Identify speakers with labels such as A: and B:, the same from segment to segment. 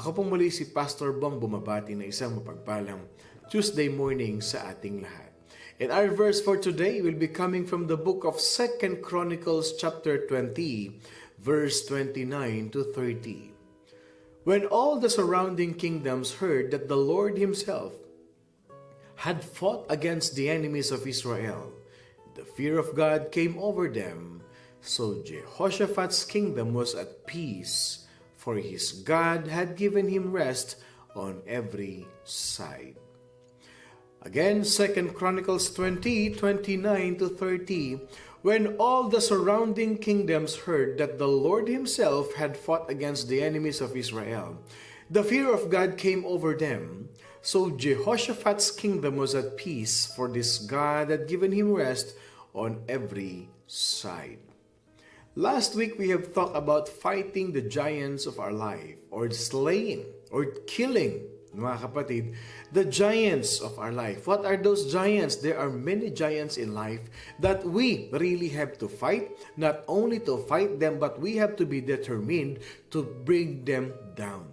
A: Ako pong muli si Pastor Bong bumabati na isang mapagpalang Tuesday morning sa ating lahat. And our verse for today will be coming from the book of 2 Chronicles chapter 20, verse 29 to 30. When all the surrounding kingdoms heard that the Lord himself had fought against the enemies of Israel, the fear of God came over them. So Jehoshaphat's kingdom was at peace, for his God had given him rest on every side. Again, 2 Chronicles 20, 29 to 30, when all the surrounding kingdoms heard that the Lord himself had fought against the enemies of Israel, the fear of God came over them. So Jehoshaphat's kingdom was at peace, for this God had given him rest on every side. Last week, we have talked about fighting the giants of our life, or slaying, or killing, mga kapatid, the giants of our life. What are those giants? There are many giants in life that we really have to fight, not only to fight them, but we have to be determined to bring them down.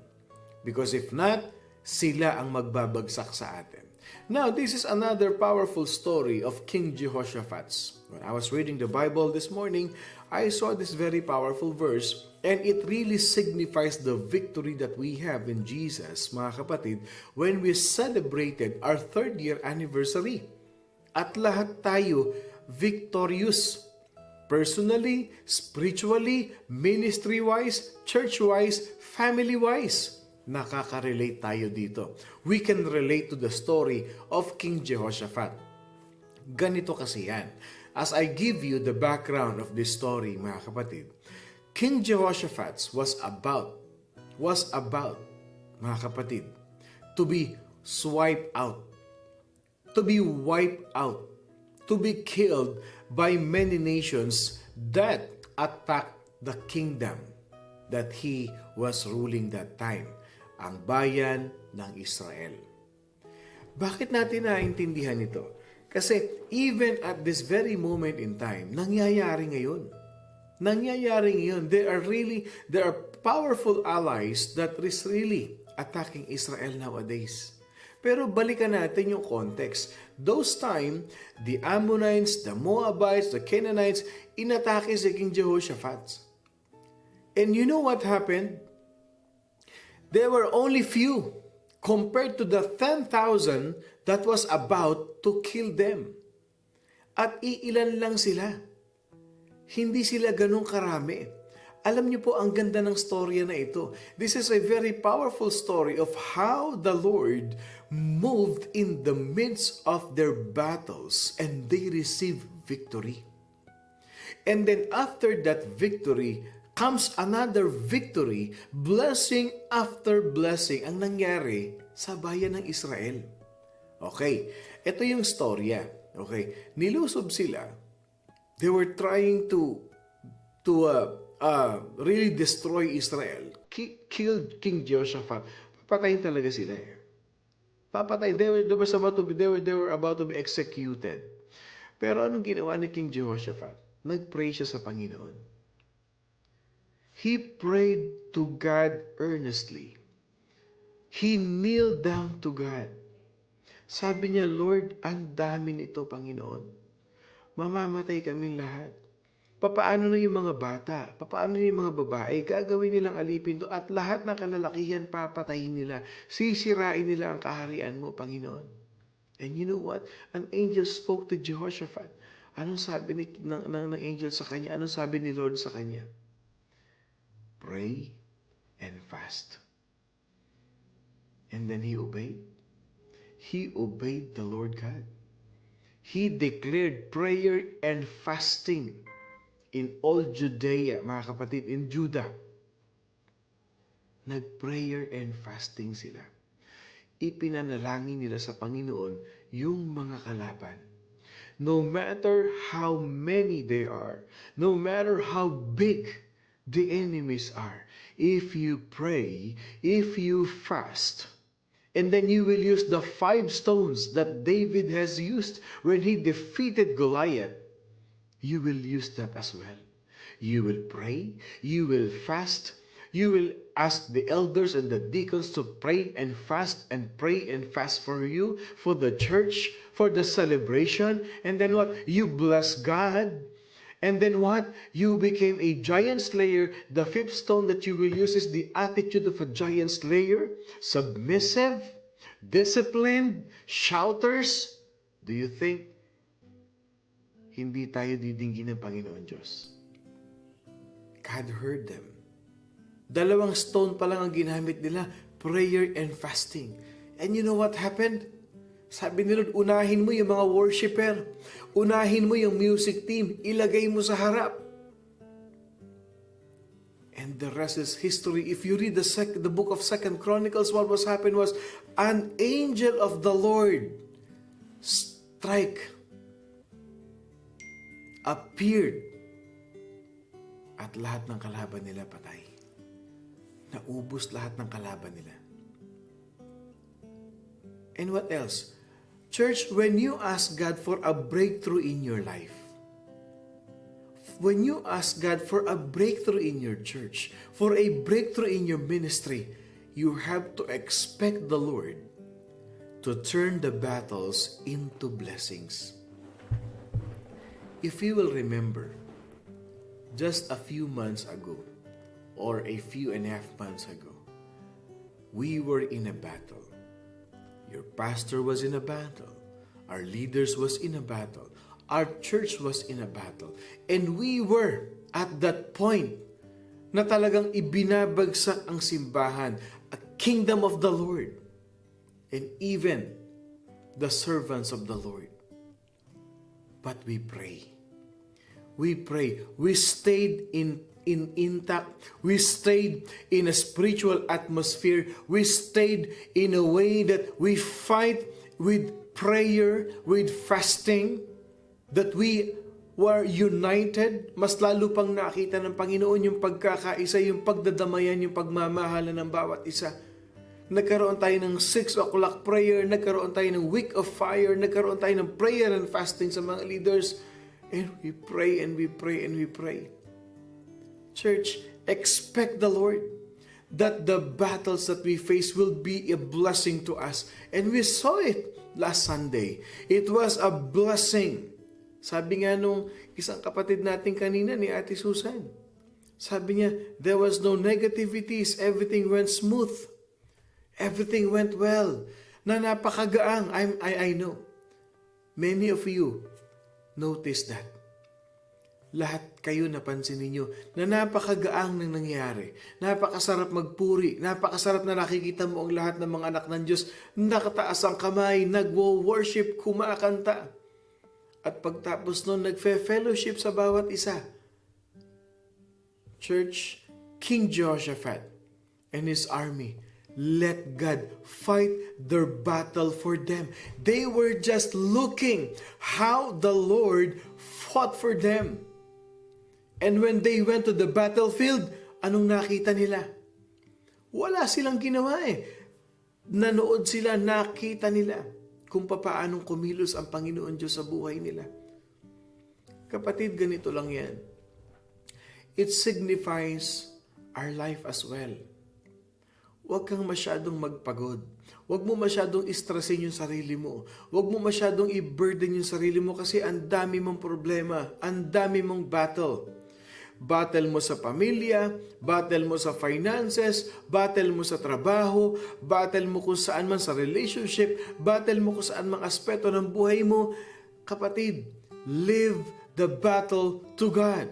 A: Because if not, sila ang magbabagsak sa atin. Now, this is another powerful story of King Jehoshaphat. When I was reading the Bible this morning, I saw this very powerful verse, and it really signifies the victory that we have in Jesus, mga kapatid, when we celebrated our 3rd year anniversary. At lahat tayo victorious. Personally, spiritually, ministry-wise, church-wise, family-wise. Nakaka-relate tayo dito. We can relate to the story of King Jehoshaphat. Ganito kasi yan. As I give you the background of this story, mga kapatid, King Jehoshaphat was about, mga kapatid, to be swiped out, to be wiped out, to be killed by many nations that attacked the kingdom that he was ruling that time, ang bayan ng Israel. Bakit natin naintindihan ito? Kasi even at this very moment in time, nangyayari ngayon. Nangyayari ngayon. There are powerful allies that is really attacking Israel nowadays. Pero balikan natin yung context. Those time, the Ammonites, the Moabites, the Canaanites, inatake si King Jehoshaphat. And you know what happened? There were only few compared to the 10,000 that was about to kill them. At iilan lang sila. Hindi sila ganun karami. Alam niyo po, ang ganda ng storya na ito. This is a very powerful story of how the Lord moved in the midst of their battles and they received victory. And then after that victory, comes another victory, blessing after blessing ang nangyari sa bayan ng Israel. Okay, ito yung storya. Okay, nilusob sila. They were trying to really destroy Israel. Killed King Jehoshaphat. Papatayin talaga sila eh. Papatayin. They were about to be executed. Pero anong ginawa ni King Jehoshaphat? Nag-pray siya sa Panginoon. He prayed to God earnestly. He kneeled down to God. Sabi niya, Lord, ang dami nito, Panginoon. Mamamatay kaming lahat. Papaano na yung mga bata? Papaano na yung mga babae? Gagawin nilang alipin to at lahat ng kalalakihan papatayin nila. Sisirain nila ang kaharian mo, Panginoon. And you know what? An angel spoke to Jehoshaphat. Anong sabi ng angel sa kanya? Anong sabi ni Lord sa kanya? Pray and fast. And then he obeyed. He obeyed the Lord God. He declared prayer and fasting in all Judea, mga kapatid, in Judah. Nag-prayer and fasting sila. Ipinanalangin nila sa Panginoon yung mga kalaban. No matter how many they are, no matter how big the enemies are, if you pray, if you fast, and then you will use the 5 stones that David has used when he defeated Goliath, you will use that as well. You will pray, you will fast, You will ask the elders and the deacons to pray and fast for you, for the church, for the celebration. And then what? You bless God. And then what? You became a giant slayer. The fifth stone that you will use is the attitude of a giant slayer. Submissive, disciplined, shouters. Do you think hindi tayo didinggin ng Panginoon Diyos? God heard them. Dalawang stone pa lang ang ginamit nila, prayer and fasting. And you know what happened? Sabi ni Lord, unahin mo yung mga worshiper. Unahin mo yung music team. Ilagay mo sa harap. And the rest is history. If you read the book of 2 Chronicles, what was happened was an angel of the Lord appeared. At lahat ng kalaban nila patay. Naubos lahat ng kalaban nila. And what else? Church, when you ask God for a breakthrough in your life, when you ask God for a breakthrough in your church, for a breakthrough in your ministry, you have to expect the Lord to turn the battles into blessings. If you will remember, just a few months ago, or a few and a half months ago, we were in a battle. Your pastor was in a battle. Our leaders was in a battle. Our church was in a battle. And we were at that point na talagang ibinabagsak ang simbahan, a kingdom of the Lord, and even the servants of the Lord. But we pray. We pray. We stayed intact. We stayed in a spiritual atmosphere. We stayed in a way that we fight with prayer, with fasting, that we were united. Mas lalo pang nakita ng Panginoon yung pagkakaisa, yung pagdadamayan, yung pagmamahalan ng bawat isa. Nagkaroon tayo ng 6 o'clock prayer, nagkaroon tayo ng week of fire, nagkaroon tayo ng prayer and fasting sa mga leaders. And we pray and we pray and we pray. Church, expect the Lord that the battles that we face will be a blessing to us. And we saw it last Sunday. It was a blessing. Sabi nga nung isang kapatid natin kanina ni Ate Susan, sabi niya, there was no negativities. Everything went smooth. Everything went well. Na napakagaang. I know. Many of you noticed that. Lahat kayo napansin ninyo na napakagaang nang nangyari. Napakasarap magpuri. Napakasarap na nakikita mo ang lahat ng mga anak ng Diyos. Nakataas ang kamay, nagwo-worship, kumakanta. At pagtapos nun, nagfe-fellowship sa bawat isa. Church, King Jehoshaphat and his army let God fight their battle for them. They were just looking how the Lord fought for them. And when they went to the battlefield, anong nakita nila? Wala silang ginawa eh. Nanood sila, nakita nila kung paanong kumilos ang Panginoon Diyos sa buhay nila. Kapatid, ganito lang yan. It signifies our life as well. Huwag kang masyadong magpagod. Huwag mo masyadong istresin yung sarili mo. Huwag mo masyadong i-burden yung sarili mo kasi ang dami mong problema, ang dami mong battle. Battle mo sa pamilya, battle mo sa finances, battle mo sa trabaho, battle mo kung saan man sa relationship, battle mo kung saan mang aspeto ng buhay mo. Kapatid, live the battle to God.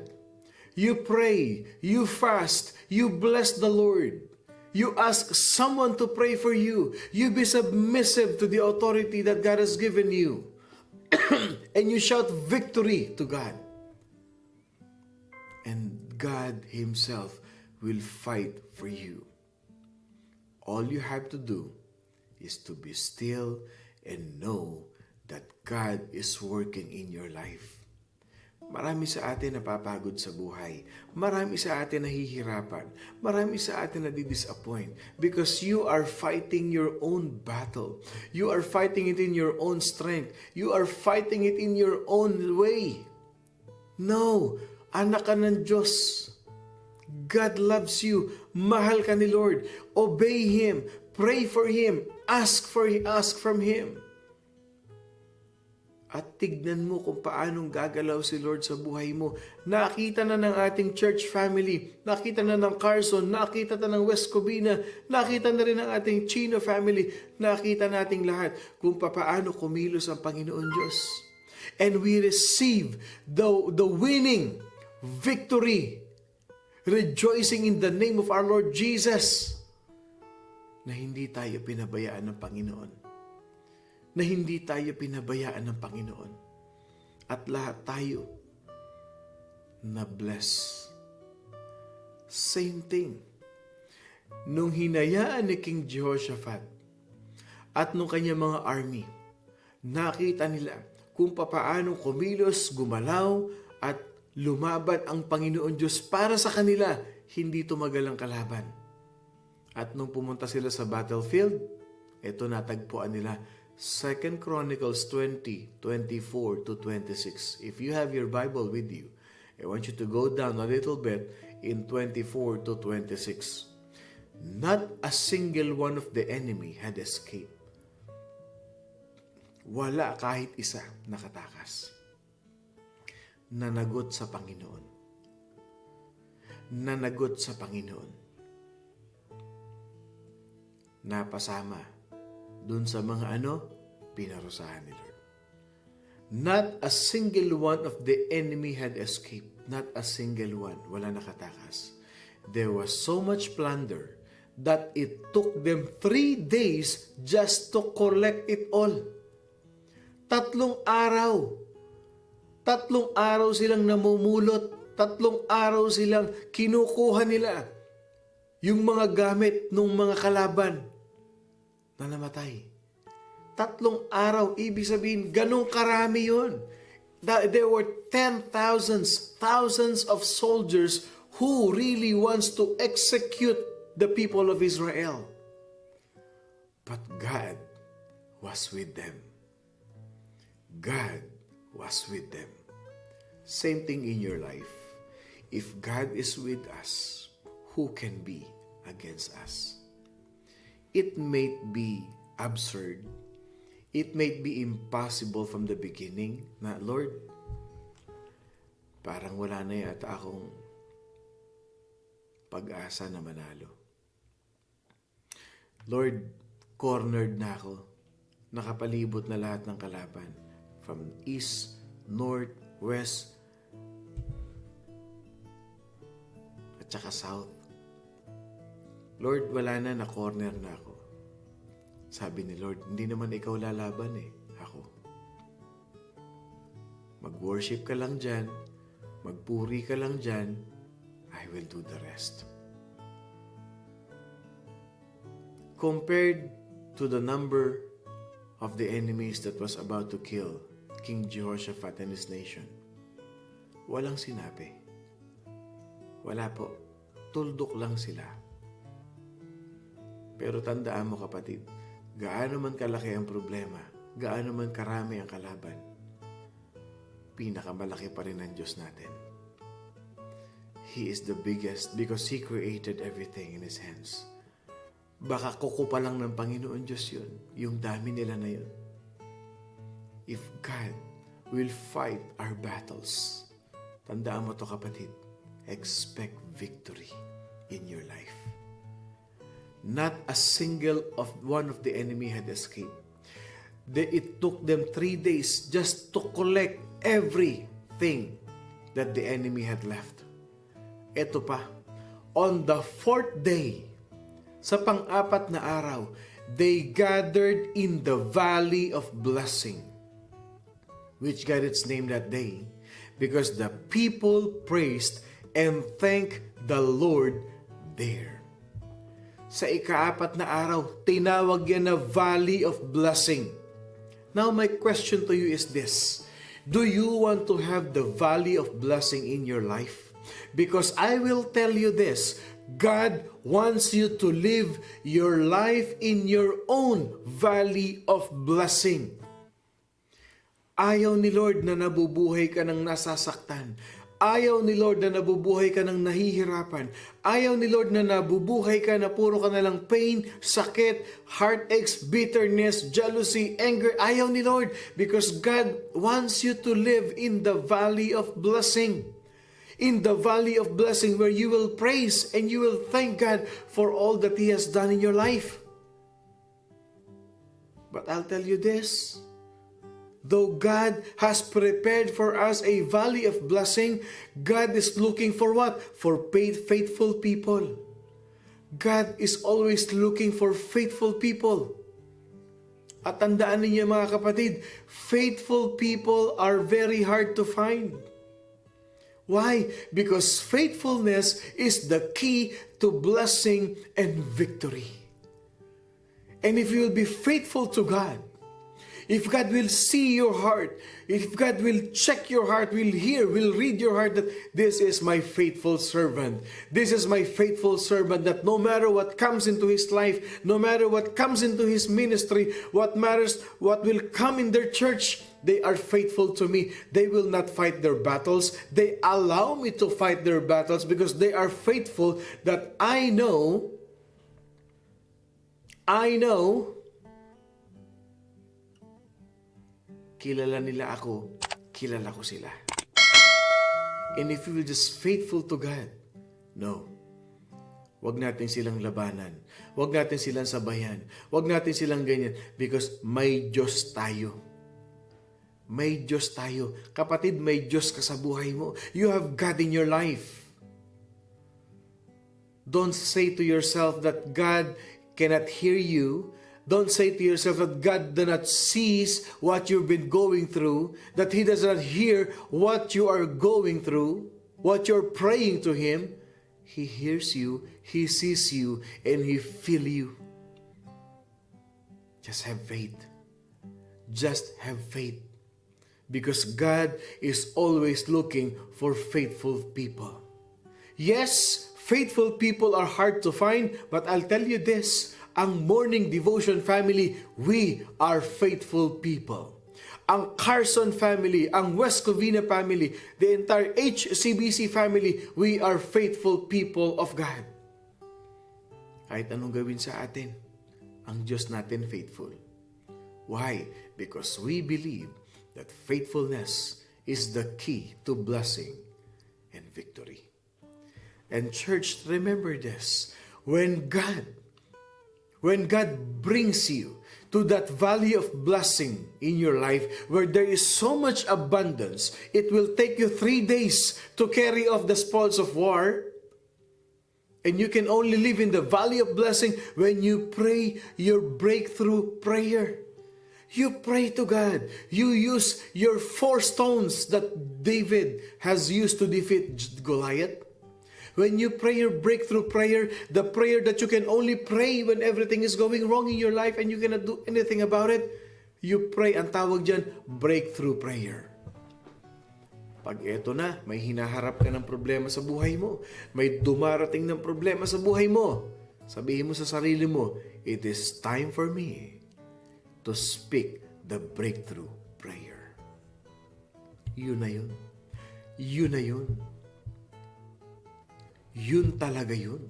A: You pray, you fast, you bless the Lord. You ask someone to pray for you. You be submissive to the authority that God has given you. And you shout victory to God. And God Himself will fight for you. All you have to do is to be still and know that God is working in your life. Marami sa atin napapagod sa buhay. Marami sa atin nahihirapan. Marami sa atin nadi-disappoint because you are fighting your own battle. You are fighting it in your own strength. You are fighting it in your own way. No, anak ka ng Diyos. God loves you. Mahal ka ni Lord. Obey Him. Pray for Him. Ask from Him. At tignan mo kung paanong gagalaw si Lord sa buhay mo. Nakita na ng ating church family, nakita na ng Carson, nakita na ng West Covina, nakita na rin ng ating Chino family, nakita nating lahat kung paano kumilos ang Panginoon Diyos. And we receive the winning victory, rejoicing in the name of our Lord Jesus, na hindi tayo pinabayaan ng Panginoon. Na hindi tayo pinabayaan ng Panginoon. At lahat tayo na bless. Same thing. Nung hinayaan ni King Jehoshaphat at nung kanyang mga army, nakita nila kung papaano kumilos, gumalaw at lumaban ang Panginoon Diyos para sa kanila, hindi tumagal ang kalaban. At nung pumunta sila sa battlefield, ito natagpuan nila 2 Chronicles 20:24-26. If you have your Bible with you, I want you to go down a little bit in 24-26. Not a single one of the enemy had escaped. Wala kahit isa nakatakas. Nanagot sa Panginoon. Nanagot sa Panginoon. Napasama dun sa mga pinarusahan ni Lord. Not a single one of the enemy had escaped. Not a single one. Wala nakatakas. There was so much plunder that it took them 3 days just to collect it all. 3 araw. 3 araw silang namumulot. 3 araw silang kinukuha nila yung mga gamit ng mga kalaban na namatay. 3 araw, ibig sabihin, ganong karami yun. There were thousands of soldiers who really wants to execute the people of Israel. But God was with them. God was with them. Same thing in your life. If God is with us, who can be against us? It may be absurd. It may be impossible from the beginning na, Lord, parang wala na yata akong pag-asa na manalo. Lord, cornered na ako. Nakapalibot na lahat ng kalaban. From east, north, west, at saka south. Lord, wala na, na-corner na ako. Sabi ni Lord, hindi naman ikaw lalaban ako. Mag-worship ka lang dyan, magpuri ka lang dyan, I will do the rest. Compared to the number of the enemies that was about to kill King Jehoshaphat and his nation, walang sinabi. Wala po. Tuldok lang sila. Pero tandaan mo kapatid, gaano man kalaki ang problema, gaano man karami ang kalaban, pinakamalaki pa rin ang Diyos natin. He is the biggest because He created everything in His hands. Baka kuko pa lang ng Panginoon Diyos yun, yung dami nila na yun. If God will fight our battles, tandaan mo to kapatid, expect victory in your life. Not a single one of the enemy had escaped. It took them 3 days just to collect everything that the enemy had left. Ito pa, on the 4th day, sa pang-apat na araw, they gathered in the valley of blessing, which got its name that day, because the people praised and thanked the Lord there. Sa ika-4 na araw, tinawag yan na Valley of Blessing. Now, my question to you is this. Do you want to have the Valley of Blessing in your life? Because I will tell you this, God wants you to live your life in your own Valley of Blessing. Ayaw ni Lord na nabubuhay ka ng nasasaktan. Ayaw ni Lord na nabubuhay ka ng nahihirapan. Ayaw ni Lord na nabubuhay ka na puro ka na lang pain, sakit, heartaches, bitterness, jealousy, anger. Ayaw ni Lord because God wants you to live in the valley of blessing. In the valley of blessing where you will praise and you will thank God for all that He has done in your life. But I'll tell you this, though God has prepared for us a valley of blessing, God is looking for what? For faithful people. God is always looking for faithful people. At tandaan ninyo mga kapatid, faithful people are very hard to find. Why? Because faithfulness is the key to blessing and victory. And if you will be faithful to God, if God will see your heart, if God will check your heart, will read your heart that this is my faithful servant. This is my faithful servant that no matter what comes into his life, no matter what comes into his ministry, what matters, what will come in their church, they are faithful to me. They will not fight their battles. They allow me to fight their battles because they are faithful that I know kilala nila ako, kilala ko sila. And if we will just faithful to God, no, wag natin silang labanan. Wag natin silang sabayan. Wag natin silang ganyan because may Diyos tayo. May Diyos tayo. Kapatid, may Diyos ka sa buhay mo. You have God in your life. Don't say to yourself that God cannot hear you. Don't say to yourself that God does not sees what you've been going through, that He does not hear what you are going through, what you're praying to Him. He hears you, He sees you, and He feels you. Just have faith. Just have faith. Because God is always looking for faithful people. Yes, faithful people are hard to find, but I'll tell you this, ang Morning Devotion family, we are faithful people. Ang Carson family, ang West Covina family, the entire HCBC family, we are faithful people of God. Kahit anong gawin sa atin, ang Diyos natin faithful. Why? Because we believe that faithfulness is the key to blessing and victory. And church, remember this, when God brings you to that valley of blessing in your life where there is so much abundance, it will take you 3 days to carry off the spoils of war. And you can only live in the valley of blessing when you pray your breakthrough prayer. You pray to God. You use your 4 stones that David has used to defeat Goliath. When you pray your breakthrough prayer, the prayer that you can only pray when everything is going wrong in your life and you cannot do anything about it, you pray, ang tawag dyan, breakthrough prayer. Pag eto na, may hinaharap ka ng problema sa buhay mo, may dumarating ng problema sa buhay mo, sabihin mo sa sarili mo, it is time for me to speak the breakthrough prayer. Yun na yun. Yun na yun. Yun talaga yun.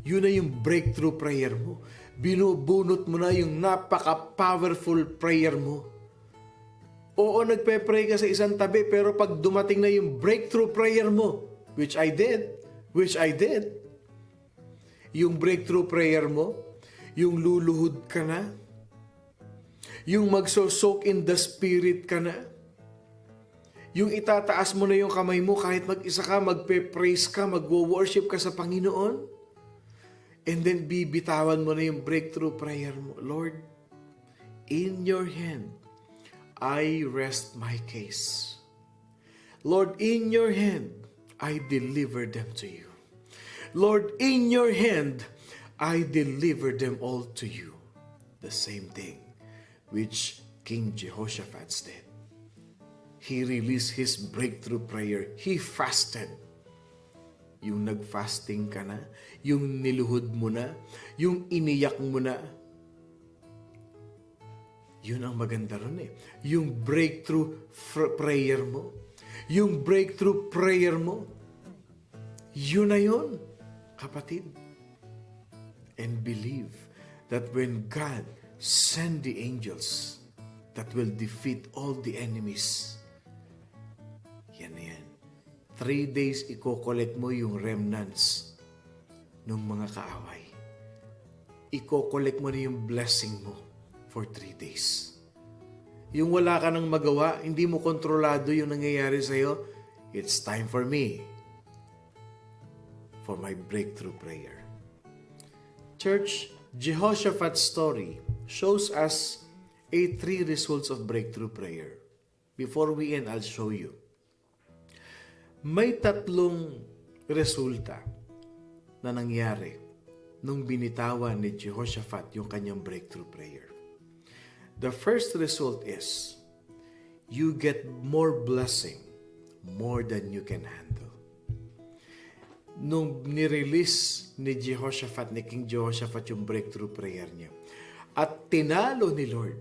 A: Yun na yung breakthrough prayer mo. Binubunot mo na yung napaka-powerful prayer mo. Oo, nagpe-pray ka sa isang tabi, pero pag dumating na yung breakthrough prayer mo, which I did, yung breakthrough prayer mo, yung luluhod ka na, yung magso-soak in the Spirit ka na, yung itataas mo na yung kamay mo kahit mag-isa ka, magpe-praise ka, magwo-worship ka sa Panginoon. And then bibitawan mo na yung breakthrough prayer mo. Lord, in your hand, I rest my case. Lord, in your hand, I deliver them to you. Lord, in your hand, I deliver them all to you. The same thing which King Jehoshaphat did. He released his breakthrough prayer. He fasted. Yung nag-fasting ka na, yung niluhod mo na, yung iniyak mo na. Yun ang maganda ron eh. Yung breakthrough prayer mo. yung breakthrough prayer mo. Yun na yun, kapatid. And believe that when God send the angels that will defeat all the enemies, yan na yan. 3 days iko-collect mo yung remnants ng mga kaaway. Iko-collect mo na yung blessing mo for 3 days. Yung wala ka nang magawa, hindi mo kontrolado yung nangyayari sa'yo, it's time for me, for my breakthrough prayer. Church, Jehoshaphat's story shows us 3 results of breakthrough prayer. Before we end, I'll show you. May 3 resulta na nangyari nung binitawan ni Jehoshaphat yung kanyang breakthrough prayer. The first result is, you get more blessing, more than you can handle. Nung nirelease ni Jehoshaphat, ni King Jehoshaphat yung breakthrough prayer niya, at tinalo ni Lord,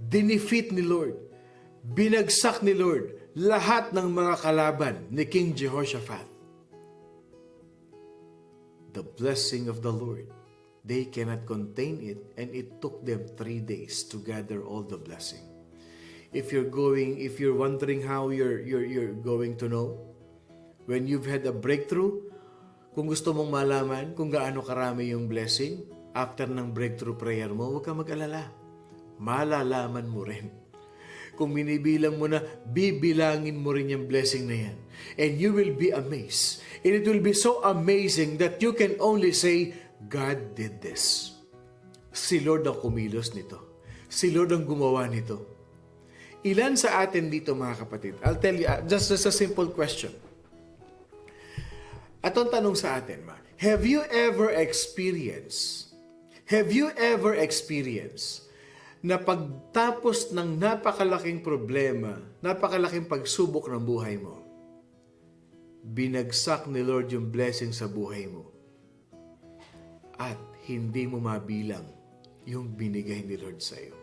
A: dinefeat ni Lord, binagsak ni Lord lahat ng mga kalaban ni King Jehoshaphat. The blessing of the Lord, they cannot contain it, and it took them 3 days to gather all the blessing. If you're wondering how you're going to know when you've had a breakthrough, kung gusto mong malaman kung gaano karami yung blessing after ng breakthrough prayer mo, huwag kang mag-alala. Malalaman mo rin. Kung binibilang mo na, bibilangin mo rin yung blessing na yan. And you will be amazed. And it will be so amazing that you can only say, God did this. Si Lord ang kumilos nito. Si Lord ang gumawa nito. Ilan sa atin dito, mga kapatid? I'll tell you, just a simple question. Atong tanong sa atin, have you ever experienced na pagtapos ng napakalaking problema, napakalaking pagsubok ng buhay mo, binagsak ni Lord yung blessing sa buhay mo, at hindi mo mabilang yung binigay ni Lord sa iyo?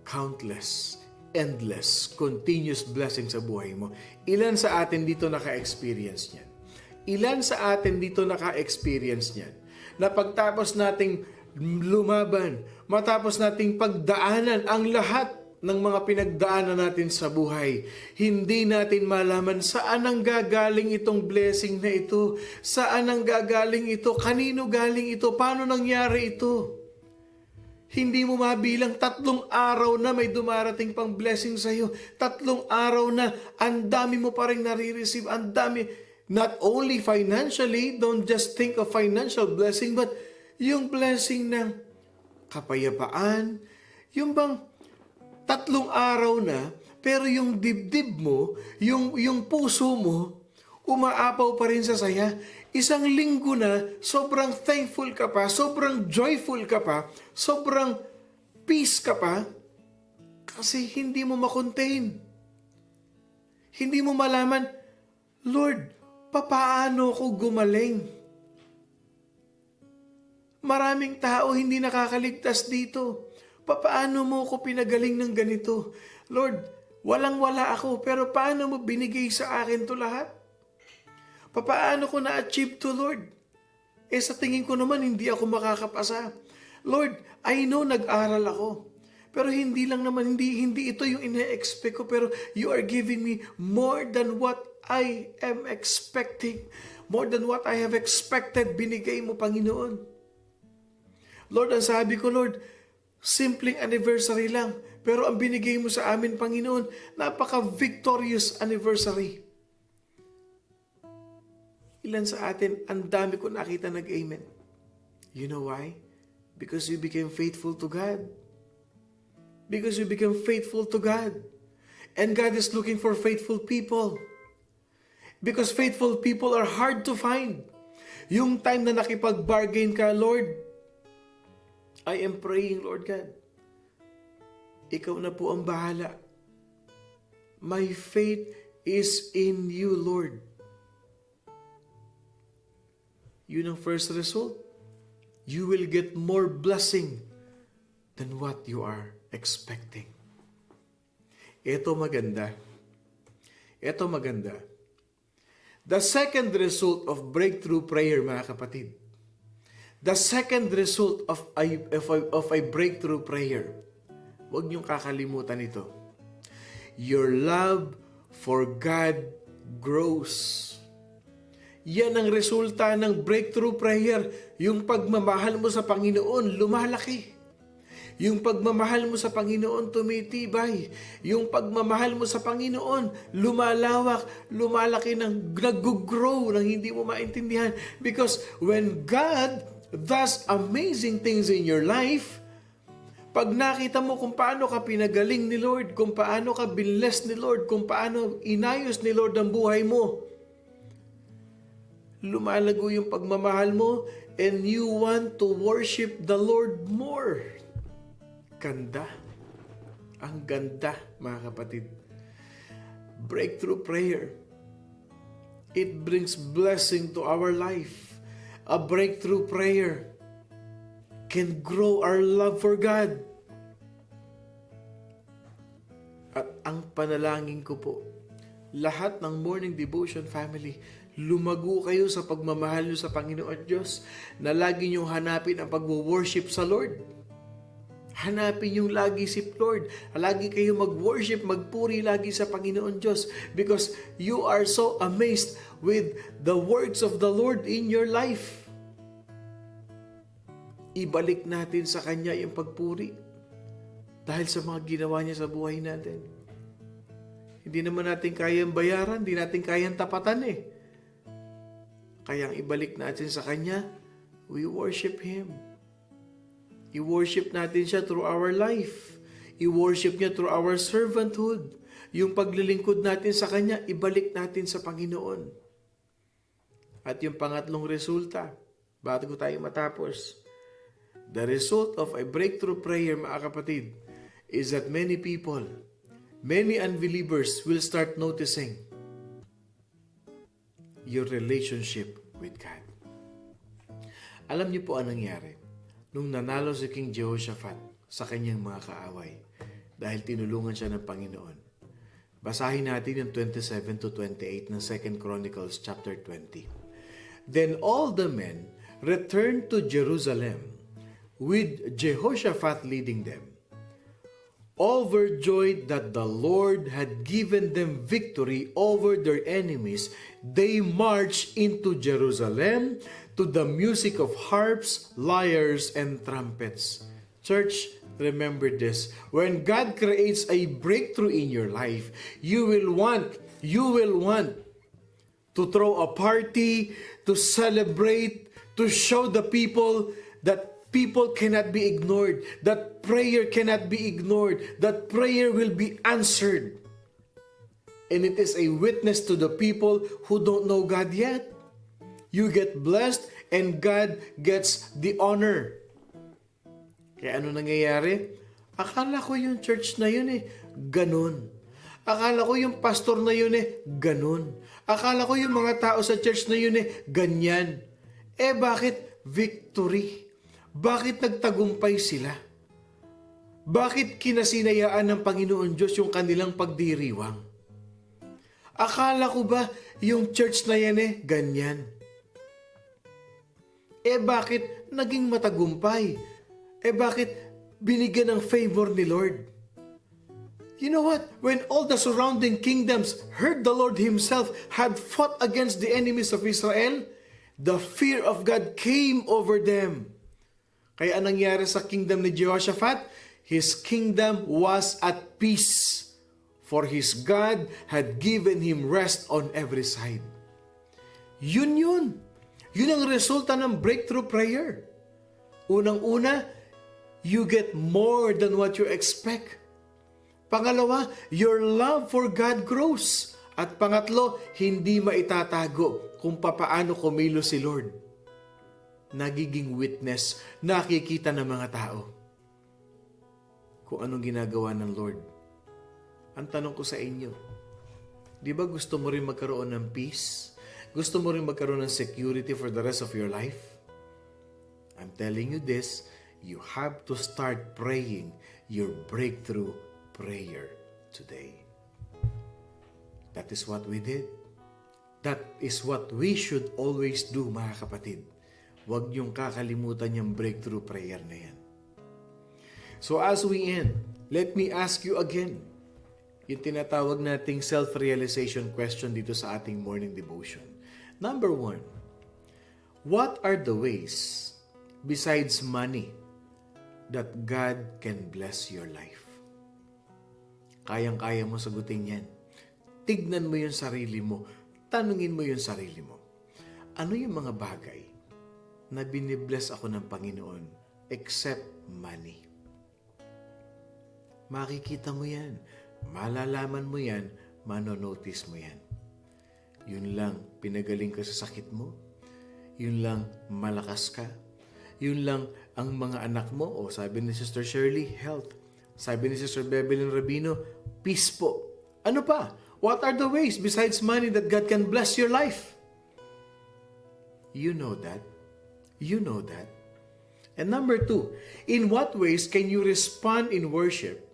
A: Countless, endless, continuous blessing sa buhay mo. Ilan sa atin dito naka-experience niyan? Ilan sa atin dito naka-experience niyan? Na pagtapos nating lumaban, matapos nating pagdaanan ang lahat ng mga pinagdaanan natin sa buhay, hindi natin malaman saan ang gagaling itong blessing na ito, saan ang gagaling ito, kanino galing ito, paano nangyari ito. Hindi mo mabilang, 3 araw na may dumarating pang blessing sa iyo. 3 araw na, ang dami mo pa rin nare-receive, ang dami, not only financially, don't just think of financial blessing, but yung blessing ng kapayapaan, yung bang 3 araw na, pero yung dibdib mo, yung puso mo, umaapaw pa rin sa saya. 1 linggo na, sobrang thankful ka pa, sobrang joyful ka pa, sobrang peace ka pa, kasi hindi mo makontain. Hindi mo malaman, Lord, papaano ko gumaling? Maraming tao hindi nakakaligtas dito. Paano mo ko pinagaling ng ganito? Lord, walang-wala ako, pero paano mo binigay sa akin to lahat? Paano ko na-achieve to, Lord? Sa tingin ko naman, hindi ako makakapasa. Lord, I know nag-aral ako. Pero hindi lang naman, hindi ito yung ina-expect ko, pero you are giving me more than what I am expecting. More than what I have expected, binigay mo, Panginoon. Lord, ang sabi ko, Lord, simpleng anniversary lang. Pero ang binigay mo sa amin, Panginoon, napaka-victorious anniversary. Ilan sa atin, ang dami ko nakita nag-amen. You know why? Because you became faithful to God. Because you became faithful to God. And God is looking for faithful people. Because faithful people are hard to find. Yung time na nakipag-bargain ka, Lord, I am praying, Lord God, ikaw na po ang bahala. My faith is in you, Lord. Yun ang first result. You will get more blessing than what you are expecting. Ito maganda. Ito maganda. The second result of breakthrough prayer, mga kapatid. The second result of a breakthrough prayer. Huwag niyong kakalimutan ito. Your love for God grows. Yan ang resulta ng breakthrough prayer. Yung pagmamahal mo sa Panginoon, lumalaki. Yung pagmamahal mo sa Panginoon, tumitibay. Yung pagmamahal mo sa Panginoon, lumalawak, lumalaki, nag-grow nang hindi mo maintindihan. Because when God does amazing things in your life, pag nakita mo kung paano ka pinagaling ni Lord, kung paano ka binless ni Lord, kung paano inayos ni Lord ang buhay mo, lumalago yung pagmamahal mo and you want to worship the Lord more. Ganda. Ang ganda, mga kapatid. Breakthrough prayer. It brings blessing to our life. A breakthrough prayer can grow our love for God. At ang panalangin ko po, lahat ng morning devotion family, lumago kayo sa pagmamahal nyo sa Panginoon Diyos na lagi nyong hanapin ang pag-worship sa Lord. Hanapin yung lagi si Lord. Lagi kayo mag-worship, magpuri lagi sa Panginoon Diyos because you are so amazed with the works of the Lord in your life. Ibalik natin sa Kanya yung pagpuri dahil sa mga ginawa niya sa buhay natin. Hindi naman natin kayang bayaran, hindi natin kayang tapatan eh. Kaya ibalik natin sa Kanya, we worship Him. I-worship natin siya through our life. I-worship niya through our servanthood. Yung paglilingkod natin sa Kanya, ibalik natin sa Panginoon. At yung pangatlong resulta, bago tayo matapos, the result of a breakthrough prayer, mga kapatid, is that many people, many unbelievers will start noticing your relationship with God. Alam niyo po anong nangyari? Nung nanalo si King Jehoshaphat sa kanyang mga kaaway dahil tinulungan siya ng Panginoon. Basahin natin yung 27 to 28 ng 2 Chronicles chapter 20. Then all the men returned to Jerusalem with Jehoshaphat leading them. Overjoyed that the Lord had given them victory over their enemies, they marched into Jerusalem to the music of harps, lyres, and trumpets. Church, remember this. When God creates a breakthrough in your life, you will want to throw a party, to celebrate, to show the people that people cannot be ignored, that prayer cannot be ignored, that prayer will be answered. And it is a witness to the people who don't know God yet. You get blessed and God gets the honor. Kaya ano nangyayari? Akala ko yung church na yun ganun. Akala ko yung pastor na yun ganun. Akala ko yung mga tao sa church na yun ganyan. Bakit victory? Bakit nagtagumpay sila? Bakit kinasinayaan ng Panginoon Diyos yung kanilang pagdiriwang? Akala ko ba yung church na yan ganyan? Bakit naging matagumpay? Bakit binigyan ng favor ni Lord? You know what? When all the surrounding kingdoms heard the Lord Himself had fought against the enemies of Israel, the fear of God came over them. Kaya anong nangyari sa kingdom ni Jehoshaphat? His kingdom was at peace, for his God had given him rest on every side. Yun ang resulta ng breakthrough prayer. Unang-una, you get more than what you expect. Pangalawa, your love for God grows. At pangatlo, hindi maitatago kung papaano kumilos si Lord. Nagiging witness, nakikita ng mga tao kung anong ginagawa ng Lord. Ang tanong ko sa inyo, di ba gusto mo rin magkaroon ng peace? Gusto mo rin magkaroon ng security for the rest of your life? I'm telling you this, you have to start praying your breakthrough prayer. today. That is what we did. That is what we should always do, mga kapatid. Huwag niyong kakalimutan yung breakthrough prayer na yan. So as we end, let me ask you again, yung tinatawag nating self-realization question dito sa ating morning devotion. Number 1, what are the ways, besides money, that God can bless your life? Kayang-kaya mo sagutin yan. Tignan mo yung sarili mo. Tanungin mo yung sarili mo. Ano yung mga bagay na binibless ako ng Panginoon except money? Makikita mo yan. Malalaman mo yan. Manonotice mo yan. Yun lang, pinagaling ka sa sakit mo. Yun lang, malakas ka. Yun lang, ang mga anak mo, o sabi ni Sister Shirley, health. Sabi ni Sister Bebelyn Rabino, peace po. Ano pa? What are the ways besides money that God can bless your life? You know that. You know that. And number 2, in what ways can you respond in worship?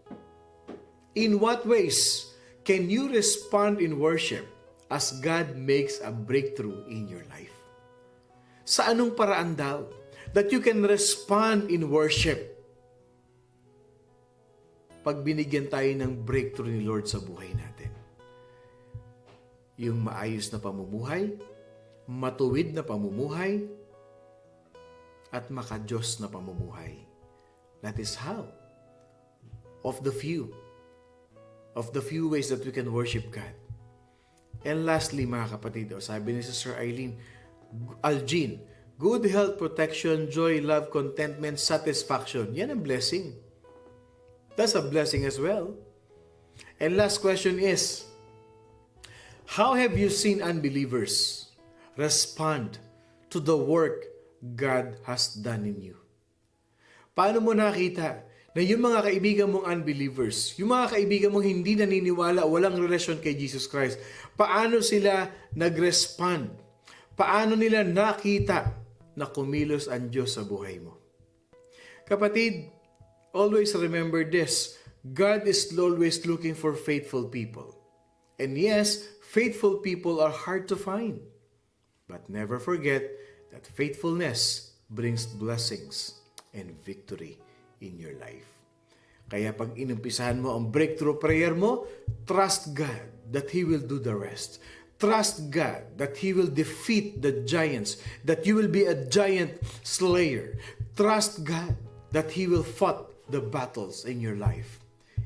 A: In what ways can you respond in worship as God makes a breakthrough in your life? Sa anong paraan daw that you can respond in worship pag binigyan tayo ng breakthrough ni Lord sa buhay natin? Yung maayos na pamumuhay, matuwid na pamumuhay, at makadiyos na pamumuhay. That is how. Of the few ways that we can worship God. And lastly, mga kapatid, sabi ni Sister Algene, good health, protection, joy, love, contentment, satisfaction. Yan ang blessing. That's a blessing as well. And last question is, how have you seen unbelievers respond to the work God has done in you? Paano mo nakita na yung mga kaibigan mong unbelievers, yung mga kaibigan mong hindi naniniwala, walang relasyon kay Jesus Christ, paano sila nag-respond? Paano nila nakita na kumilos ang Diyos sa buhay mo? Kapatid, always remember this, God is always looking for faithful people. And yes, faithful people are hard to find. But never forget that faithfulness brings blessings and victory in your life. Kaya pag inumpisahan mo ang breakthrough prayer mo, trust God that He will do the rest. Trust God that He will defeat the giants, that you will be a giant slayer. Trust God that He will fight the battles in your life.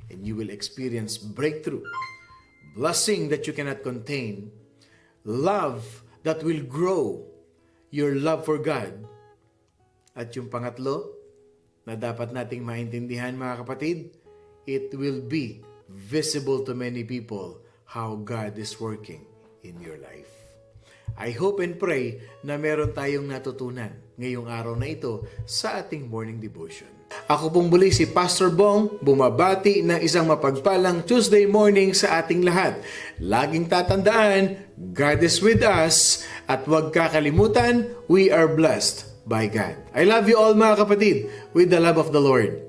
A: And you will experience breakthrough, blessing that you cannot contain, love that will grow your love for God. At yung pangatlo, na dapat nating maintindihan mga kapatid, it will be visible to many people how God is working in your life. I hope and pray na meron tayong natutunan ngayong araw na ito sa ating morning devotion. Ako pong muli si Pastor Bong, bumabati ng isang mapagpalang Tuesday morning sa ating lahat. Laging tatandaan, God is with us, at huwag kakalimutan, we are blessed by God. I love you all mga kapatid with the love of the Lord.